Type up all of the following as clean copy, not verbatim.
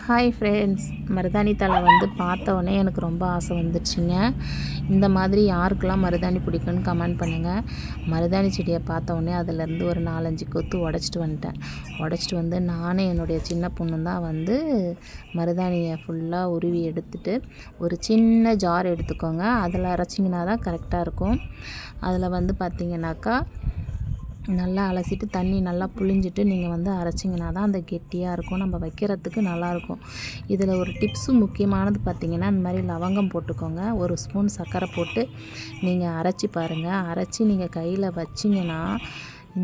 Hi friends, மருதாணி தழை வந்து பார்த்த உடனே எனக்கு ரொம்ப ஆசை வந்துடுச்சுங்க. இந்த மாதிரி யாருக்கெல்லாம் மருதாணி பிடிக்குன்னு கமெண்ட் பண்ணுங்கள். மருதாணி செடியை பார்த்த உடனே அதிலேருந்து ஒரு 4-5 கொத்து உடச்சிட்டு வந்துட்டேன். உடச்சிட்டு வந்து நானே என்னுடைய சின்ன பொண்ணு தான் வந்து மருதாணியை ஃபுல்லாக உருவி எடுத்துட்டு ஒரு சின்ன ஜார் எடுத்துக்கோங்க. அதில் அரைச்சிங்கன்னா தான் கரெக்டாக இருக்கும். அதில் வந்து பார்த்திங்கனாக்கா நல்லா அலசிட்டு தண்ணி நல்லா புழிஞ்சிட்டு நீங்கள் வந்து அரைச்சிங்கன்னா தான் அந்த கெட்டியாக இருக்கும், நம்ம வைக்கிறதுக்கு நல்லாயிருக்கும். இதில் ஒரு டிப்ஸு முக்கியமானது பார்த்திங்கன்னா, இந்த மாதிரி லவங்கம் போட்டுக்கோங்க. ஒரு ஸ்பூன் சர்க்கரை போட்டு நீங்கள் அரைச்சி பாருங்கள். அரைச்சி நீங்கள் கையில் வச்சிங்கன்னா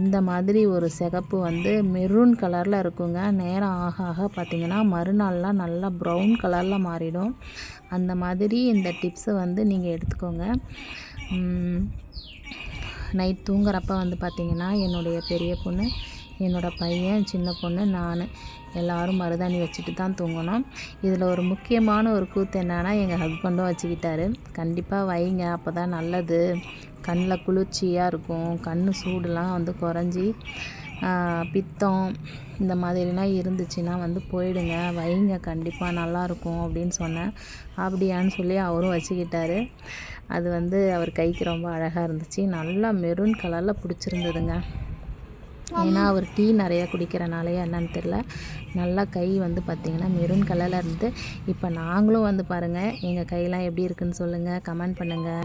இந்த மாதிரி ஒரு சிகப்பு வந்து மெரூன் கலரில் இருக்குங்க. நேரம் ஆக ஆக பார்த்திங்கன்னா மறுநாள்லாம் நல்லா ப்ரௌன் கலரில் மாறிடும். அந்த மாதிரி இந்த டிப்ஸை வந்து நீங்கள் எடுத்துக்கோங்க. நைட் தூங்குறப்ப வந்து பார்த்திங்கன்னா என்னுடைய பெரிய பொண்ணு, என்னோடய பையன், சின்ன பொண்ணு, நான் எல்லோரும் மருதாணி வச்சுட்டு தான் தூங்கணும். இதில் ஒரு முக்கியமான ஒரு கூத்து என்னென்னா, எங்கள் ஹஸ்பண்டும் வச்சுக்கிட்டாரு. கண்டிப்பாக வைங்க, அப்போ தான் நல்லது, கண்ணில் குளிர்ச்சியாக இருக்கும், கண் சூடுலாம் வந்து குறைஞ்சி பித்தம் இந்த மாதிரிலாம் இருந்துச்சுன்னா வந்து போயிடுங்க, வைங்க, கண்டிப்பாக நல்லாயிருக்கும் அப்படின்னு சொன்னேன். அப்படியான்னு சொல்லி அவரும் வச்சுக்கிட்டாரு. அது வந்து அவர் கைக்கு ரொம்ப அழகாக இருந்துச்சு. நல்லா மெரூன் கலரில் பிடிச்சிருந்ததுங்க. ஏன்னா அவர் டீ நிறையா குடிக்கிறனாலே என்னன்னு தெரில, நல்லா கை வந்து பார்த்திங்கன்னா மெரூன் கலரில் இருந்து. இப்போ நாங்களும் வந்து பாருங்கள், எங்கள் கையெல்லாம் எப்படி இருக்குதுன்னு சொல்லுங்கள், கமெண்ட் பண்ணுங்கள்.